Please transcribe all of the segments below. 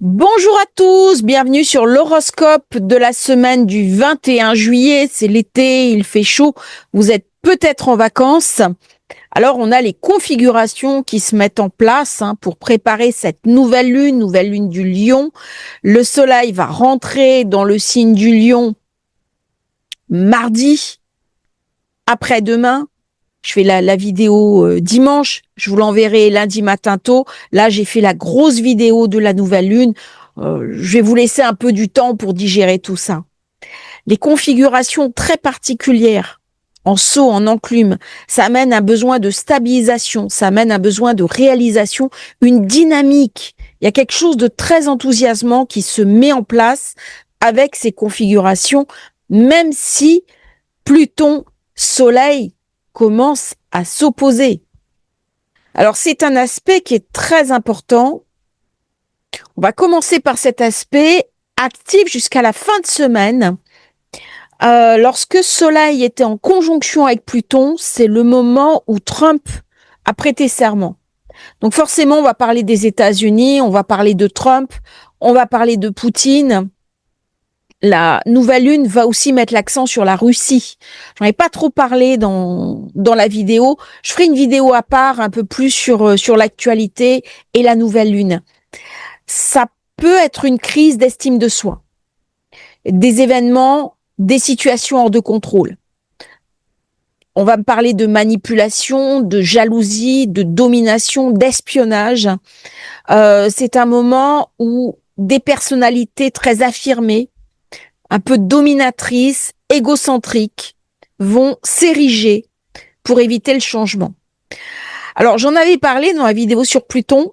Bonjour à tous, bienvenue sur l'horoscope de la semaine du 21 juillet. C'est l'été, il fait chaud, vous êtes peut-être en vacances. Alors on a les configurations qui se mettent en place pour préparer cette nouvelle lune du Lion. Le soleil va rentrer dans le signe du Lion mardi, après-demain. Je fais la vidéo dimanche, je vous l'enverrai lundi matin tôt. Là, j'ai fait la grosse vidéo de la nouvelle lune. Je vais vous laisser un peu du temps pour digérer tout ça. Les configurations très particulières, en saut, en enclume, ça amène un besoin de stabilisation, ça amène un besoin de réalisation, une dynamique. Il y a quelque chose de très enthousiasmant qui se met en place avec ces configurations, même si Pluton, Soleil commence à s'opposer. Alors c'est un aspect qui est très important. On va commencer par cet aspect actif jusqu'à la fin de semaine. Lorsque Soleil était en conjonction avec Pluton, c'est le moment où Trump a prêté serment. Donc forcément, on va parler des États-Unis, on va parler de Trump, on va parler de Poutine. La nouvelle lune va aussi mettre l'accent sur la Russie. J'en ai pas trop parlé dans la vidéo. Je ferai une vidéo à part un peu plus sur l'actualité et la nouvelle lune. Ça peut être une crise d'estime de soi, des événements, des situations hors de contrôle. On va me parler de manipulation, de jalousie, de domination, d'espionnage. C'est un moment où des personnalités très affirmées, un peu dominatrices, égocentriques, vont s'ériger pour éviter le changement. Alors, j'en avais parlé dans la vidéo sur Pluton,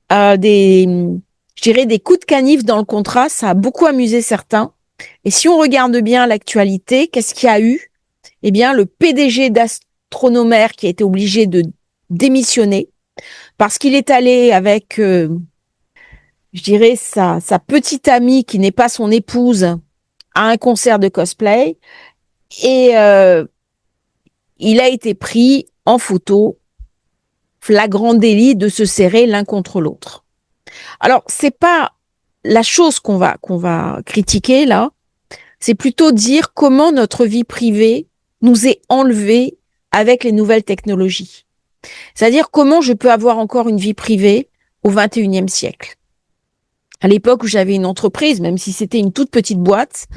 je dirais des coups de canif dans le contrat, ça a beaucoup amusé certains. Et si on regarde bien l'actualité, qu'est-ce qu'il y a eu? Eh bien, le PDG d'Astronomère qui a été obligé de démissionner parce qu'il est allé avec, je dirais, sa petite amie qui n'est pas son épouse à un concert de cosplay et il a été pris en photo, flagrant délit de se serrer l'un contre l'autre. Alors, c'est pas la chose qu'on va critiquer là, c'est plutôt dire comment notre vie privée nous est enlevée avec les nouvelles technologies. C'est-à-dire comment je peux avoir encore une vie privée au 21e siècle. À l'époque où j'avais une entreprise, même si c'était une toute petite boîte,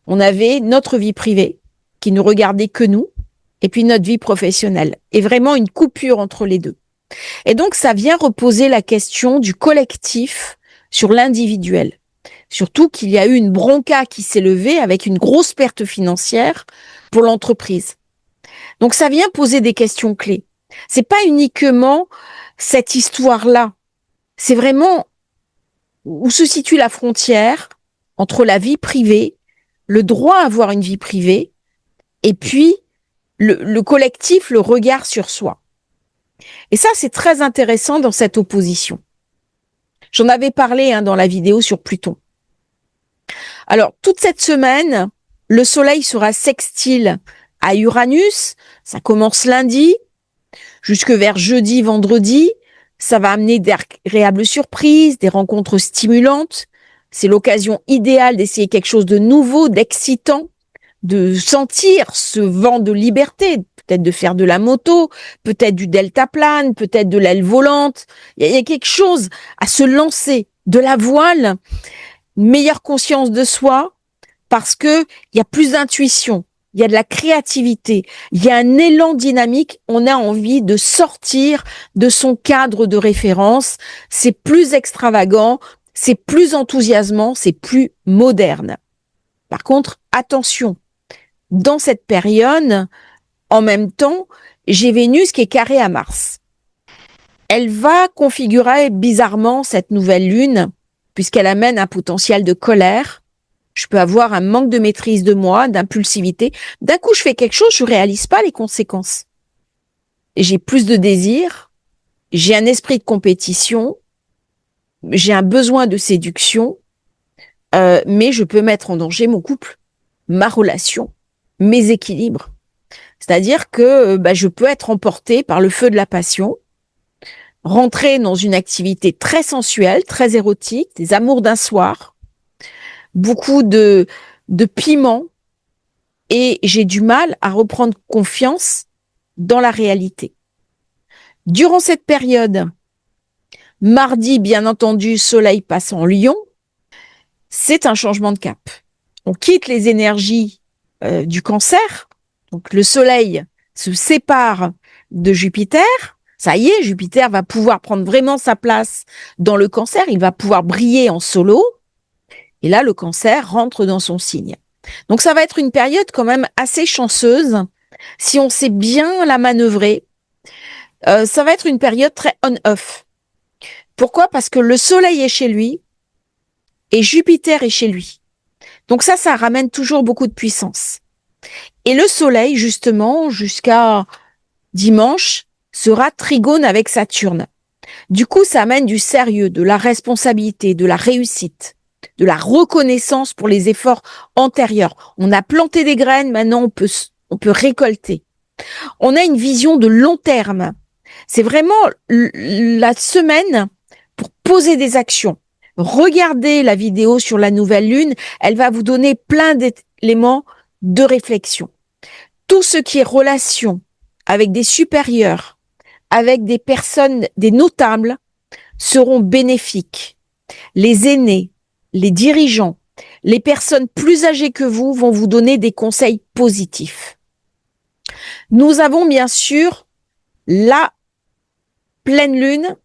on avait notre vie privée qui ne regardait que nous, et puis notre vie professionnelle, et vraiment une coupure entre les deux. Et donc, ça vient reposer la question du collectif sur l'individuel. Surtout qu'il y a eu une bronca qui s'est levée avec une grosse perte financière pour l'entreprise. Donc, ça vient poser des questions clés. C'est pas uniquement cette histoire-là. C'est vraiment où se situe la frontière entre la vie privée, le droit à avoir une vie privée, et puis le collectif, le regard sur soi. Et ça, c'est très intéressant dans cette opposition. J'en avais parlé dans la vidéo sur Pluton. Alors, toute cette semaine, le Soleil sera sextile à Uranus. Ça commence lundi, jusque vers jeudi, vendredi. Ça va amener d'agréables surprises, des rencontres stimulantes. C'est l'occasion idéale d'essayer quelque chose de nouveau, d'excitant, de sentir ce vent de liberté, peut-être de faire de la moto, peut-être du deltaplane, peut-être de l'aile volante. Il y a quelque chose à se lancer, de la voile, une meilleure conscience de soi, parce que il y a plus d'intuition, il y a de la créativité, il y a un élan dynamique, on a envie de sortir de son cadre de référence, c'est plus extravagant, c'est plus enthousiasmant, c'est plus moderne. Par contre, attention, dans cette période, en même temps, j'ai Vénus qui est carrée à Mars. Elle va configurer bizarrement cette nouvelle lune, puisqu'elle amène un potentiel de colère. Je peux avoir un manque de maîtrise de moi, d'impulsivité. D'un coup, je fais quelque chose, je réalise pas les conséquences. J'ai plus de désir, j'ai un esprit de compétition, j'ai un besoin de séduction, mais je peux mettre en danger mon couple, ma relation, mes équilibres. C'est-à-dire que je peux être emportée par le feu de la passion, rentrer dans une activité très sensuelle, très érotique, des amours d'un soir, beaucoup de piment, et j'ai du mal à reprendre confiance dans la réalité. Durant cette période, mardi, bien entendu, Soleil passe en Lion, c'est un changement de cap. On quitte les énergies du Cancer, donc le Soleil se sépare de Jupiter. Ça y est, Jupiter va pouvoir prendre vraiment sa place dans le Cancer, il va pouvoir briller en solo, et là, le Cancer rentre dans son signe. Donc ça va être une période quand même assez chanceuse, si on sait bien la manœuvrer. Ça va être une période très on-off. Pourquoi? Parce que le Soleil est chez lui et Jupiter est chez lui. Donc ça ramène toujours beaucoup de puissance. Et le Soleil, justement, jusqu'à dimanche, sera trigone avec Saturne. Du coup, ça amène du sérieux, de la responsabilité, de la réussite, de la reconnaissance pour les efforts antérieurs. On a planté des graines, maintenant on peut récolter. On a une vision de long terme. C'est vraiment la semaine pour poser des actions. Regardez la vidéo sur la nouvelle lune, elle va vous donner plein d'éléments de réflexion. Tout ce qui est relation avec des supérieurs, avec des personnes, des notables, seront bénéfiques. Les aînés, les dirigeants, les personnes plus âgées que vous vont vous donner des conseils positifs. Nous avons bien sûr la pleine lune,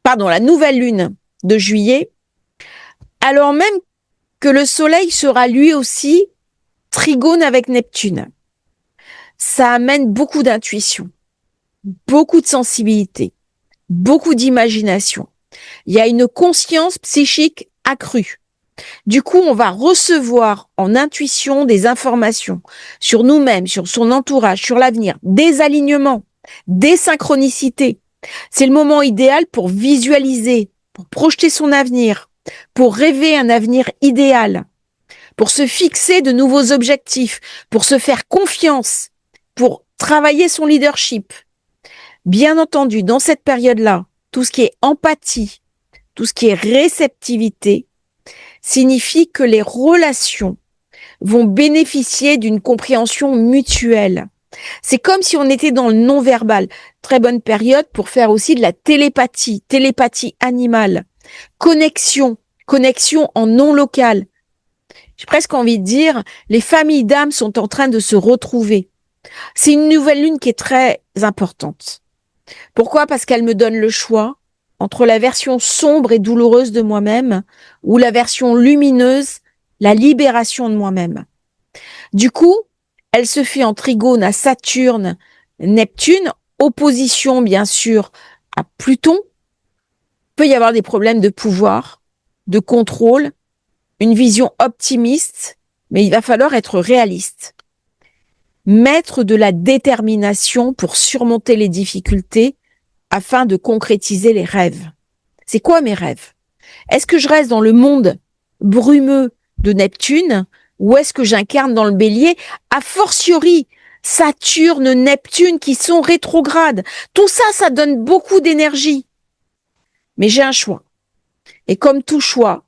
la nouvelle lune de juillet, alors même que le Soleil sera lui aussi trigone avec Neptune. Ça amène beaucoup d'intuition, beaucoup de sensibilité, beaucoup d'imagination. Il y a une conscience psychique accrue. Du coup, on va recevoir en intuition des informations sur nous-mêmes, sur son entourage, sur l'avenir, des alignements, des synchronicités. C'est le moment idéal pour visualiser, pour projeter son avenir, pour rêver un avenir idéal, pour se fixer de nouveaux objectifs, pour se faire confiance, pour travailler son leadership. Bien entendu, dans cette période-là, tout ce qui est empathie, tout ce qui est réceptivité, signifie que les relations vont bénéficier d'une compréhension mutuelle. C'est comme si on était dans le non-verbal. Très bonne période pour faire aussi de la télépathie, télépathie animale, connexion en non local. J'ai presque envie de dire, les familles d'âmes sont en train de se retrouver. C'est une nouvelle lune qui est très importante. Pourquoi? Parce qu'elle me donne le choix entre la version sombre et douloureuse de moi-même ou la version lumineuse, la libération de moi-même. Du coup, elle se fait en trigone à Saturne, Neptune, opposition bien sûr à Pluton. Il peut y avoir des problèmes de pouvoir, de contrôle, une vision optimiste, mais il va falloir être réaliste. Mettre de la détermination pour surmonter les difficultés afin de concrétiser les rêves. C'est quoi mes rêves? Est-ce que je reste dans le monde brumeux de Neptune ou est-ce que j'incarne dans le Bélier, a fortiori Saturne, Neptune qui sont rétrogrades? Tout ça, ça donne beaucoup d'énergie. Mais j'ai un choix. Et comme tout choix,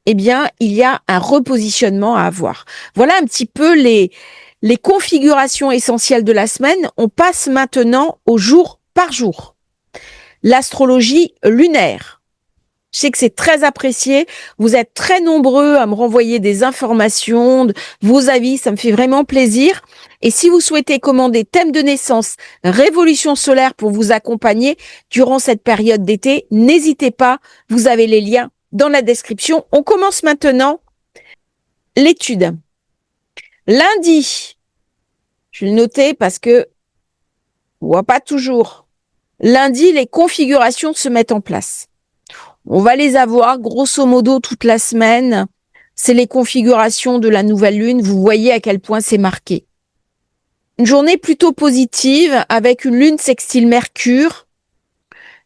eh bien, il y a un repositionnement à avoir. Voilà un petit peu les configurations essentielles de la semaine. On passe maintenant au jour par jour. L'astrologie lunaire. Je sais que c'est très apprécié. Vous êtes très nombreux à me renvoyer des informations, vos avis. Ça me fait vraiment plaisir. Et si vous souhaitez commander thème de naissance, révolution solaire pour vous accompagner durant cette période d'été, n'hésitez pas. Vous avez les liens dans la description. On commence maintenant l'étude. Lundi, je vais le noter parce que on voit pas toujours. Lundi, les configurations se mettent en place. On va les avoir grosso modo toute la semaine. C'est les configurations de la nouvelle lune. Vous voyez à quel point c'est marqué. Une journée plutôt positive avec une lune sextile Mercure.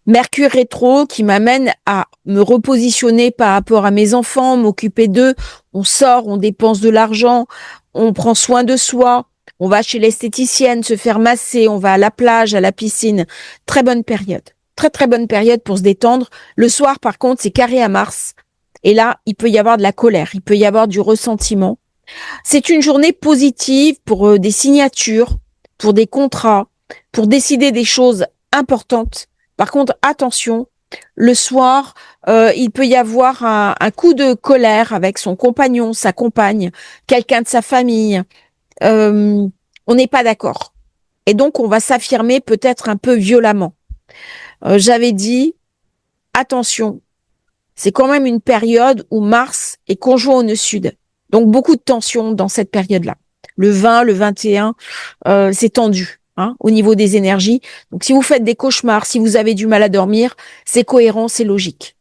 Mercure rétro qui m'amène à me repositionner par rapport à mes enfants, m'occuper d'eux. On sort, on dépense de l'argent, on prend soin de soi. On va chez l'esthéticienne se faire masser, on va à la plage, à la piscine. Très bonne période. très très bonne période pour se détendre. Le soir, par contre, c'est carré à Mars. Et là, il peut y avoir de la colère, il peut y avoir du ressentiment. C'est une journée positive pour des signatures, pour des contrats, pour décider des choses importantes. Par contre, attention, le soir, il peut y avoir un coup de colère avec son compagnon, sa compagne, quelqu'un de sa famille. On n'est pas d'accord. Et donc, on va s'affirmer peut-être un peu violemment. J'avais dit, attention, c'est quand même une période où Mars est conjoint au nœud sud. Donc, beaucoup de tensions dans cette période-là. Le 20, le 21, c'est tendu au niveau des énergies. Donc, si vous faites des cauchemars, si vous avez du mal à dormir, c'est cohérent, c'est logique.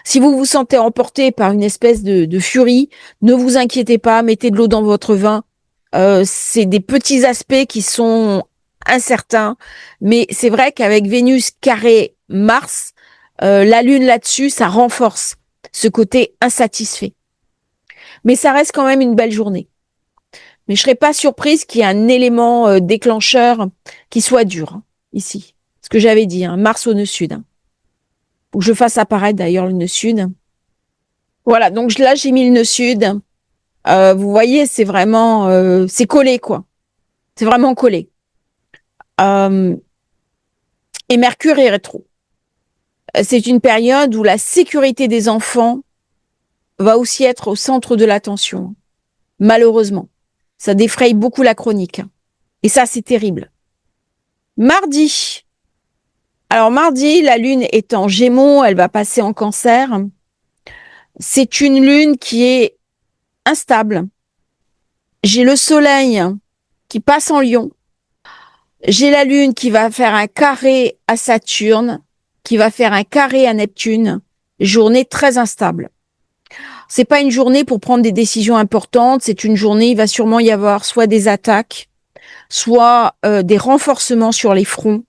Si vous vous sentez emporté par une espèce de furie, ne vous inquiétez pas, mettez de l'eau dans votre vin. C'est des petits aspects qui sont incertains, mais c'est vrai qu'avec Vénus carré Mars, la Lune là-dessus, ça renforce ce côté insatisfait. Mais ça reste quand même une belle journée. Mais je serais pas surprise qu'il y ait un élément déclencheur qui soit dur ici. Ce que j'avais dit, Mars au nœud sud. Faut que je fasse apparaître d'ailleurs le nœud sud. Voilà, donc là j'ai mis le nœud sud. Vous voyez, c'est vraiment, c'est collé quoi. C'est vraiment collé. Euh, et Mercure est rétro. C'est une période où la sécurité des enfants va aussi être au centre de l'attention. Malheureusement, ça défraye beaucoup la chronique. Et ça, c'est terrible. Mardi. Alors mardi, la lune est en Gémeaux, elle va passer en Cancer. C'est une lune qui est instable. J'ai le soleil qui passe en Lion. J'ai la lune qui va faire un carré à Saturne, qui va faire un carré à Neptune. Journée très instable. C'est pas une journée pour prendre des décisions importantes. C'est une journée, il va sûrement y avoir soit des attaques, soit des renforcements sur les fronts.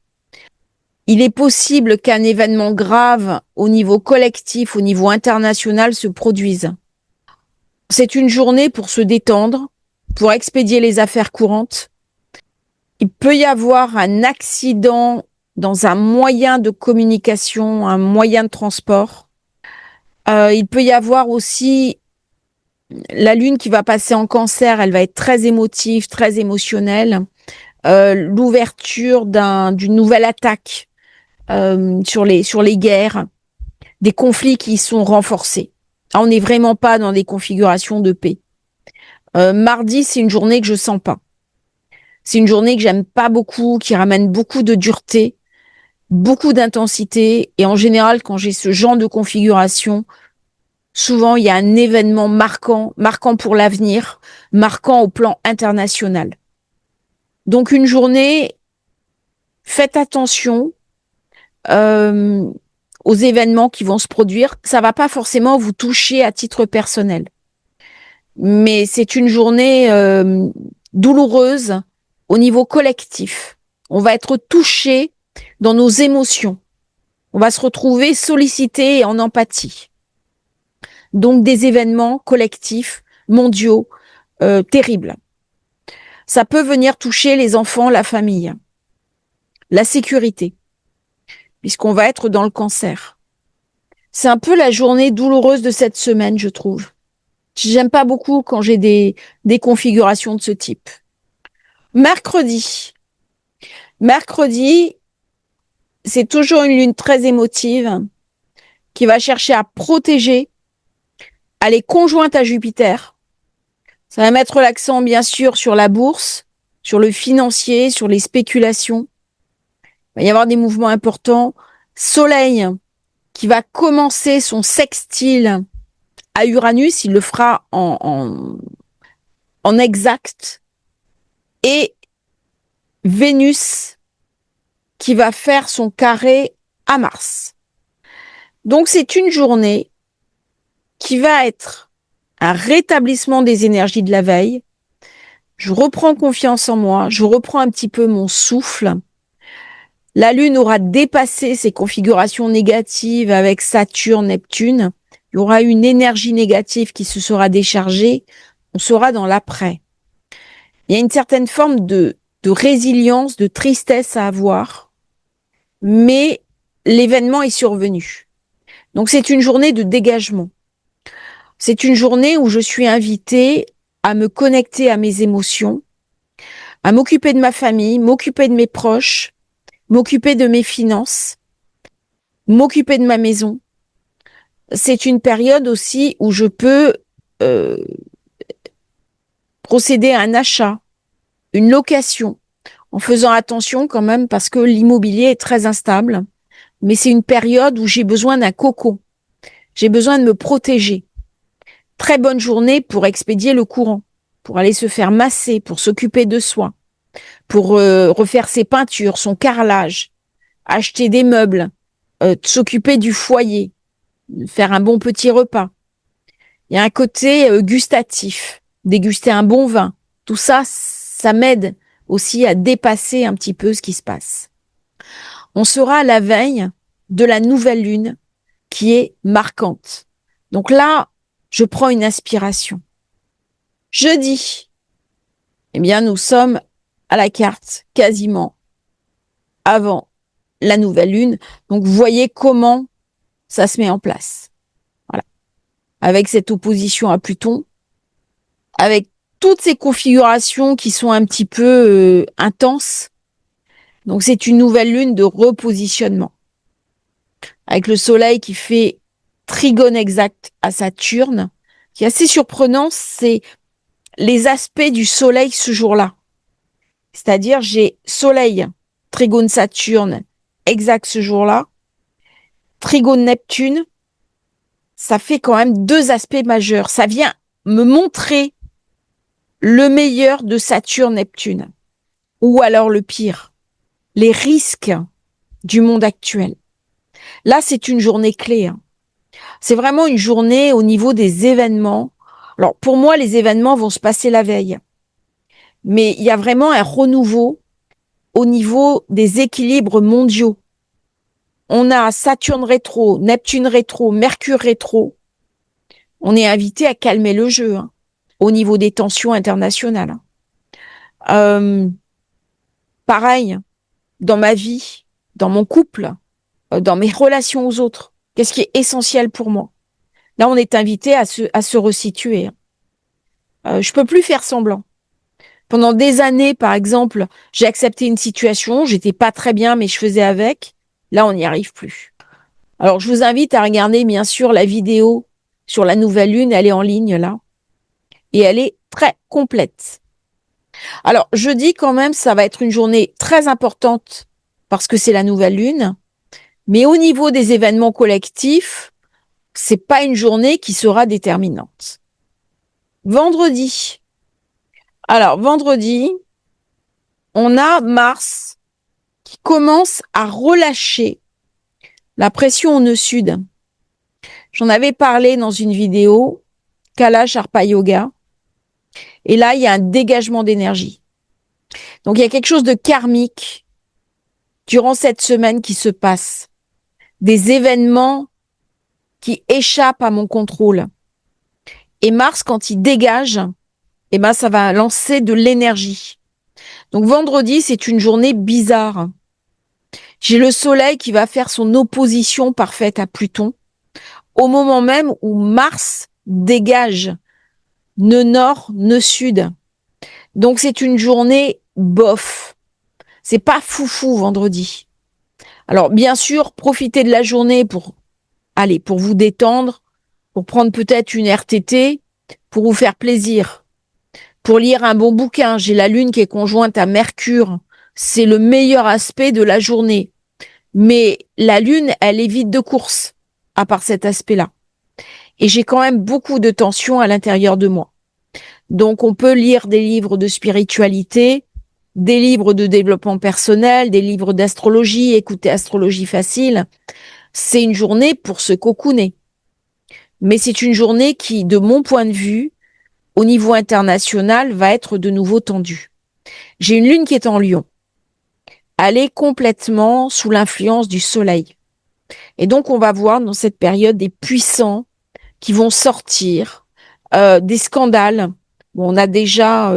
Il est possible qu'un événement grave au niveau collectif, au niveau international se produise. C'est une journée pour se détendre, pour expédier les affaires courantes. Il peut y avoir un accident dans un moyen de communication, un moyen de transport. Il peut y avoir aussi la lune qui va passer en Cancer, elle va être très émotive, très émotionnelle. L'ouverture d'une nouvelle attaque sur les guerres, des conflits qui sont renforcés. On n'est vraiment pas dans des configurations de paix. Mardi, c'est une journée que je sens pas. C'est une journée que j'aime pas beaucoup, qui ramène beaucoup de dureté, beaucoup d'intensité. Et en général, quand j'ai ce genre de configuration, souvent il y a un événement marquant pour l'avenir, marquant au plan international. Donc une journée, faites attention aux événements qui vont se produire. Ça va pas forcément vous toucher à titre personnel, mais c'est une journée douloureuse au niveau collectif. On va être touché dans nos émotions. On va se retrouver sollicité et en empathie. Donc des événements collectifs, mondiaux, terribles. Ça peut venir toucher les enfants, la famille, la sécurité, puisqu'on va être dans le Cancer. C'est un peu la journée douloureuse de cette semaine, je trouve. J'aime pas beaucoup quand j'ai des configurations de ce type. Mercredi. Mercredi, c'est toujours une lune très émotive qui va chercher à protéger. Elle est conjointe à Jupiter. Ça va mettre l'accent, bien sûr, sur la bourse, sur le financier, sur les spéculations. Il va y avoir des mouvements importants. Soleil qui va commencer son sextile à Uranus, il le fera en exact. Et Vénus qui va faire son carré à Mars. Donc c'est une journée qui va être un rétablissement des énergies de la veille. Je reprends confiance en moi, je reprends un petit peu mon souffle. La Lune aura dépassé ses configurations négatives avec Saturne, Neptune. Il y aura une énergie négative qui se sera déchargée. On sera dans l'après. Il y a une certaine forme de résilience, de tristesse à avoir, mais l'événement est survenu. Donc c'est une journée de dégagement. C'est une journée où je suis invitée à me connecter à mes émotions, à m'occuper de ma famille, m'occuper de mes proches, m'occuper de mes finances, m'occuper de ma maison. C'est une période aussi où je peux euh, procéder à un achat, une location, en faisant attention quand même parce que l'immobilier est très instable. Mais c'est une période où j'ai besoin d'un cocon. J'ai besoin de me protéger. Très bonne journée pour expédier le courant, pour aller se faire masser, pour s'occuper de soi, pour refaire ses peintures, son carrelage, acheter des meubles, s'occuper du foyer, faire un bon petit repas. Il y a un côté gustatif, déguster un bon vin. Tout ça, ça m'aide aussi à dépasser un petit peu ce qui se passe. On sera à la veille de la nouvelle lune qui est marquante. Donc là, je prends une inspiration. Jeudi, eh bien, nous sommes à la carte quasiment avant la nouvelle lune. Donc, vous voyez comment ça se met en place. Voilà. Avec cette opposition à Pluton, avec toutes ces configurations qui sont un petit peu intenses. Donc, c'est une nouvelle lune de repositionnement. Avec le soleil qui fait trigone exact à Saturne. Ce qui est assez surprenant, c'est les aspects du soleil ce jour-là. C'est-à-dire, j'ai soleil, trigone Saturne, exact ce jour-là. Trigone Neptune, ça fait quand même deux aspects majeurs. Ça vient me montrer le meilleur de Saturne-Neptune. Ou alors le pire, les risques du monde actuel. Là, c'est une journée clé. C'est vraiment une journée au niveau des événements. Alors, pour moi, les événements vont se passer la veille. Mais il y a vraiment un renouveau au niveau des équilibres mondiaux. On a Saturne rétro, Neptune rétro, Mercure rétro. On est invité à calmer le jeu au niveau des tensions internationales. Pareil, dans ma vie, dans mon couple, dans mes relations aux autres. Qu'est-ce qui est essentiel pour moi? Là, on est invité à se resituer. Je peux plus faire semblant. Pendant des années, par exemple, j'ai accepté une situation, j'étais pas très bien, mais je faisais avec. Là, on n'y arrive plus. Alors, je vous invite à regarder, bien sûr, la vidéo sur la nouvelle lune. Elle est en ligne, là. Et elle est très complète. Alors, jeudi, quand même, ça va être une journée très importante parce que c'est la nouvelle lune. Mais au niveau des événements collectifs, c'est pas une journée qui sera déterminante. Vendredi. Alors, vendredi, on a Mars qui commence à relâcher la pression au nœud sud. J'en avais parlé dans une vidéo, Kalash Arpa Yoga. Et là, il y a un dégagement d'énergie. Donc, il y a quelque chose de karmique durant cette semaine qui se passe. Des événements qui échappent à mon contrôle. Et Mars, quand il dégage, eh ben, ça va lancer de l'énergie. Donc, vendredi, c'est une journée bizarre. J'ai le soleil qui va faire son opposition parfaite à Pluton au moment même où Mars dégage nœud nord, nœud sud. Donc, c'est une journée bof. C'est pas foufou vendredi. Alors, bien sûr, profitez de la journée pour vous détendre, pour prendre peut-être une RTT, pour vous faire plaisir, pour lire un bon bouquin. J'ai la lune qui est conjointe à Mercure. C'est le meilleur aspect de la journée. Mais la lune, elle est vide de course, à part cet aspect-là. Et j'ai quand même beaucoup de tension à l'intérieur de moi. Donc, on peut lire des livres de spiritualité, des livres de développement personnel, des livres d'astrologie, écouter Astrologie facile. C'est une journée pour se cocooner. Mais c'est une journée qui, de mon point de vue, au niveau international, va être de nouveau tendue. J'ai une lune qui est en Lion. Elle est complètement sous l'influence du soleil. Et donc, on va voir dans cette période des puissants qui vont sortir, des scandales. Bon, on a déjà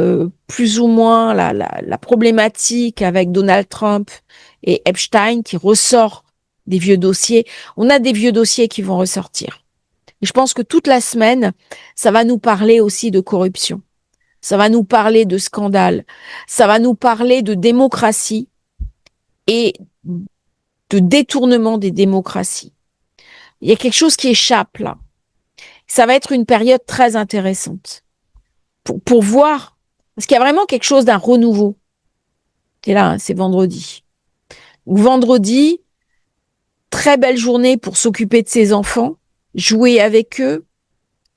plus ou moins la problématique avec Donald Trump et Epstein qui ressort des vieux dossiers. On a des vieux dossiers qui vont ressortir. Et je pense que toute la semaine, ça va nous parler aussi de corruption. Ça va nous parler de scandale. Ça va nous parler de démocratie et de détournement des démocraties. Il y a quelque chose qui échappe là. Ça va être une période très intéressante pour voir, parce qu'il y a vraiment quelque chose d'un renouveau. C'est là, hein, c'est vendredi. Ou vendredi, très belle journée pour s'occuper de ses enfants, jouer avec eux,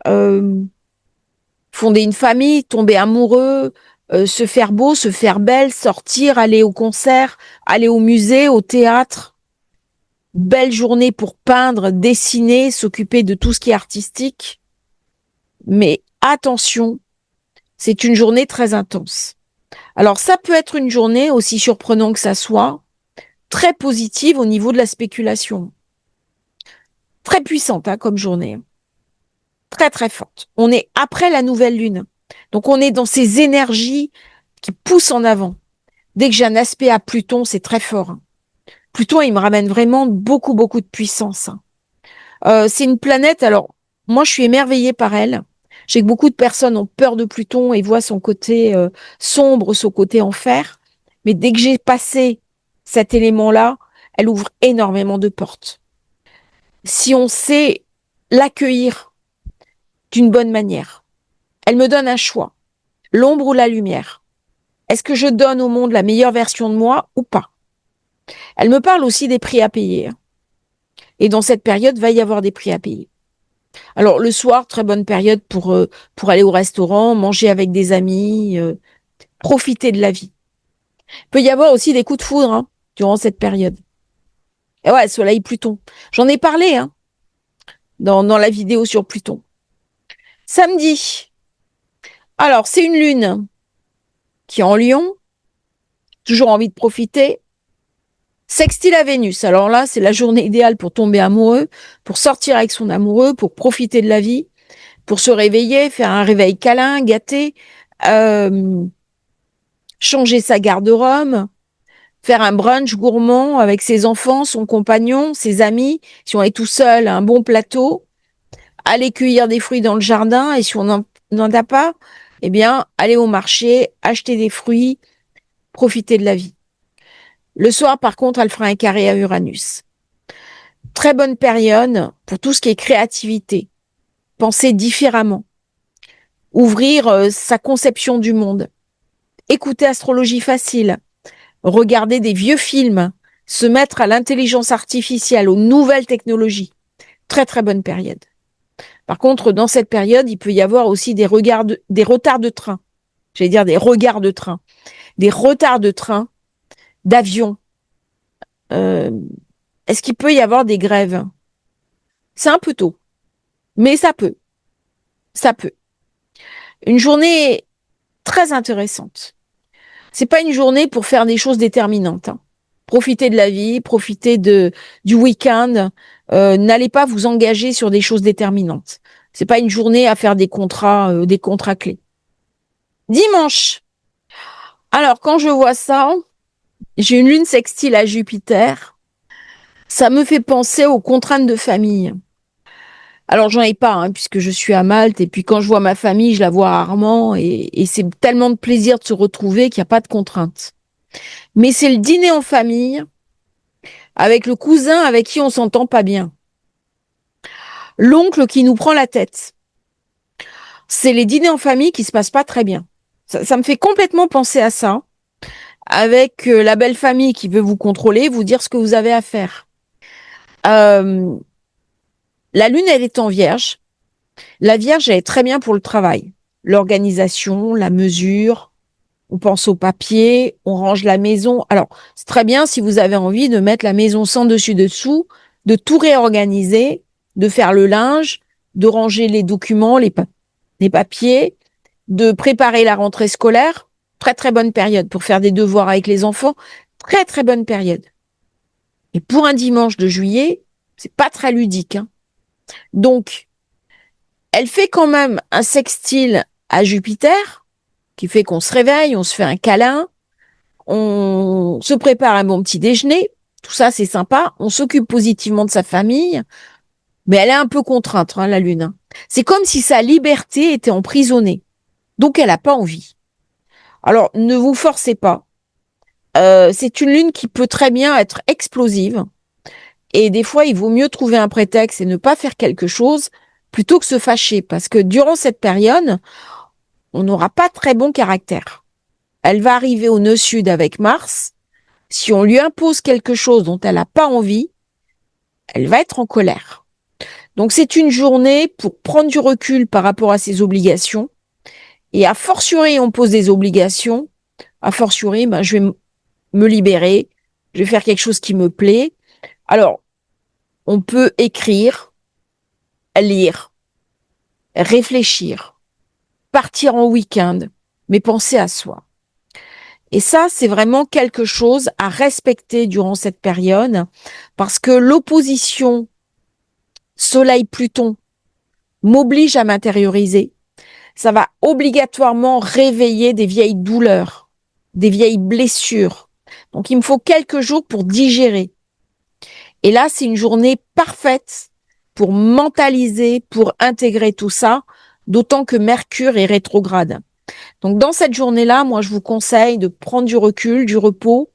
euh, fonder une famille, tomber amoureux, se faire beau, se faire belle, sortir, aller au concert, aller au musée, au théâtre. Belle journée pour peindre, dessiner, s'occuper de tout ce qui est artistique. Mais attention, c'est une journée très intense. Alors ça peut être une journée, aussi surprenant que ça soit, très positive au niveau de la spéculation. Très puissante hein, comme journée. Très très forte. On est après la nouvelle lune. Donc on est dans ces énergies qui poussent en avant. Dès que j'ai un aspect à Pluton, c'est très fort. Hein. Pluton, il me ramène vraiment beaucoup beaucoup de puissance. Hein. C'est une planète, alors moi je suis émerveillée par elle. Je sais que beaucoup de personnes ont peur de Pluton et voient son côté sombre, son côté enfer. Mais dès que j'ai passé cet élément-là, elle ouvre énormément de portes. Si on sait l'accueillir d'une bonne manière, elle me donne un choix, l'ombre ou la lumière. Est-ce que je donne au monde la meilleure version de moi ou pas? Elle me parle aussi des prix à payer. Hein. Et dans cette période, va y avoir des prix à payer. Alors le soir, très bonne période pour aller au restaurant, manger avec des amis, profiter de la vie. Il peut y avoir aussi des coups de foudre hein, durant cette période. Et ouais, Soleil Pluton. J'en ai parlé hein, dans la vidéo sur Pluton. Samedi. Alors, c'est une lune qui est en Lion. Toujours envie de profiter. Sextile à Vénus. Alors là, c'est la journée idéale pour tomber amoureux, pour sortir avec son amoureux, pour profiter de la vie, pour se réveiller, faire un réveil câlin, gâté, euh, changer sa garde-robe, faire un brunch gourmand avec ses enfants, son compagnon, ses amis. Si on est tout seul, un bon plateau, aller cueillir des fruits dans le jardin et si on n'en a pas, eh bien, aller au marché, acheter des fruits, profiter de la vie. Le soir, par contre, elle fera un carré à Uranus. Très bonne période pour tout ce qui est créativité, penser différemment, ouvrir sa conception du monde, écouter Astrologie facile, regarder des vieux films, se mettre à l'intelligence artificielle, aux nouvelles technologies. Très très bonne période. Par contre, dans cette période, il peut y avoir aussi des retards de train. J'allais dire des regards de train, des retards de train, d'avion. Euh, Est-ce qu'il peut y avoir des grèves? C'est un peu tôt, mais ça peut. Ça peut. Une journée très intéressante. C'est pas une journée pour faire des choses déterminantes. Hein. Profitez de la vie, profitez du week-end. N'allez pas vous engager sur des choses déterminantes. C'est pas une journée à faire des contrats clés. Dimanche. Alors, quand je vois ça, j'ai une lune sextile à Jupiter. Ça me fait penser aux contraintes de famille. Alors, j'en ai pas, hein, puisque je suis à Malte. Et puis, quand je vois ma famille, je la vois rarement. Et c'est tellement de plaisir de se retrouver qu'il n'y a pas de contraintes. Mais c'est le dîner en famille avec le cousin avec qui on s'entend pas bien. L'oncle qui nous prend la tête. C'est les dîners en famille qui se passent pas très bien. Ça me fait complètement penser à ça. Avec la belle famille qui veut vous contrôler, vous dire ce que vous avez à faire. Euh, la lune, elle est en vierge. La vierge, elle est très bien pour le travail. L'organisation, la mesure, on pense au papier, on range la maison. Alors, c'est très bien si vous avez envie de mettre la maison sans dessus-dessous, de tout réorganiser, de faire le linge, de ranger les documents, les papiers, de préparer la rentrée scolaire. Très, très bonne période pour faire des devoirs avec les enfants. Très, très bonne période. Et pour un dimanche de juillet, c'est pas très ludique. Hein. Donc, elle fait quand même un sextile à Jupiter, qui fait qu'on se réveille, on se fait un câlin, on se prépare un bon petit déjeuner, tout ça, c'est sympa. On s'occupe positivement de sa famille, mais elle est un peu contrainte, hein, la lune. C'est comme si sa liberté était emprisonnée. Donc, elle n'a pas envie. Alors, ne vous forcez pas. C'est une lune qui peut très bien être explosive. Et des fois, il vaut mieux trouver un prétexte et ne pas faire quelque chose plutôt que se fâcher. Parce que durant cette période, on n'aura pas très bon caractère. Elle va arriver au nœud sud avec Mars. Si on lui impose quelque chose dont elle n'a pas envie, elle va être en colère. Donc c'est une journée pour prendre du recul par rapport à ses obligations. Et a fortiori, on pose des obligations. A fortiori, je vais me libérer. Je vais faire quelque chose qui me plaît. Alors, on peut écrire, lire, réfléchir, partir en week-end, mais penser à soi. Et ça, c'est vraiment quelque chose à respecter durant cette période parce que l'opposition Soleil-Pluton m'oblige à m'intérioriser. Ça va obligatoirement réveiller des vieilles douleurs, des vieilles blessures. Donc, il me faut quelques jours pour digérer. Et là, c'est une journée parfaite pour mentaliser, pour intégrer tout ça, d'autant que Mercure est rétrograde. Donc, dans cette journée-là, moi, je vous conseille de prendre du recul, du repos,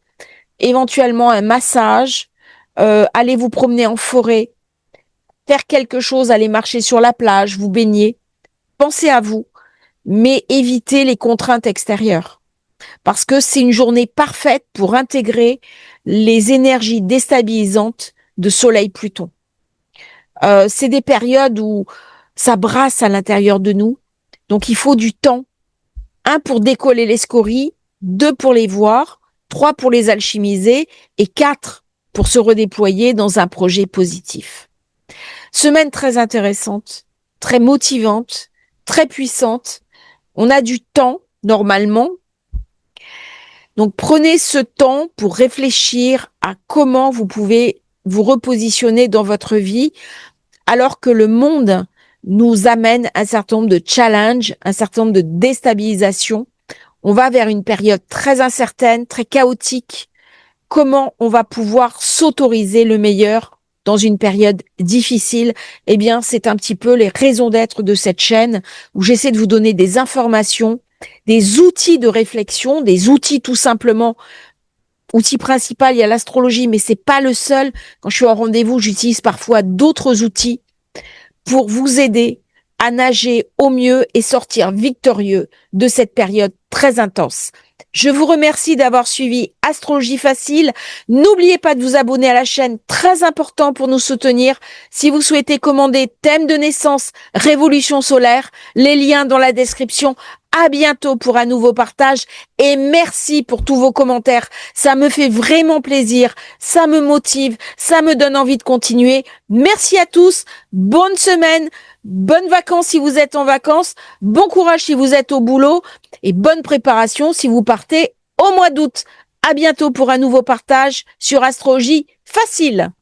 éventuellement un massage, aller vous promener en forêt, faire quelque chose, aller marcher sur la plage, vous baigner, pensez à vous, mais évitez les contraintes extérieures. Parce que c'est une journée parfaite pour intégrer les énergies déstabilisantes de Soleil-Pluton. C'est des périodes où ça brasse à l'intérieur de nous. Donc, il faut du temps. 1 pour décoller les scories, 2 pour les voir, 3 pour les alchimiser et 4 pour se redéployer dans un projet positif. Semaine très intéressante, très motivante, très puissante. On a du temps, normalement. Donc, prenez ce temps pour réfléchir à comment vous pouvez vous repositionner dans votre vie alors que le monde nous amène un certain nombre de challenges, un certain nombre de déstabilisations. On va vers une période très incertaine, très chaotique. Comment on va pouvoir s'autoriser le meilleur dans une période difficile? Eh bien, c'est un petit peu les raisons d'être de cette chaîne où j'essaie de vous donner des informations, des outils de réflexion, des outils tout simplement. Outil principal, il y a l'astrologie, mais c'est pas le seul. Quand je suis en rendez-vous, j'utilise parfois d'autres outils pour vous aider à nager au mieux et sortir victorieux de cette période très intense. Je vous remercie d'avoir suivi Astrologie Facile. N'oubliez pas de vous abonner à la chaîne, très important pour nous soutenir. Si vous souhaitez commander thème de naissance, révolution solaire, les liens dans la description. À bientôt pour un nouveau partage et merci pour tous vos commentaires. Ça me fait vraiment plaisir, ça me motive, ça me donne envie de continuer. Merci à tous, bonne semaine, bonnes vacances si vous êtes en vacances, bon courage si vous êtes au boulot et bonne préparation si vous partez au mois d'août. À bientôt pour un nouveau partage sur Astrologie Facile.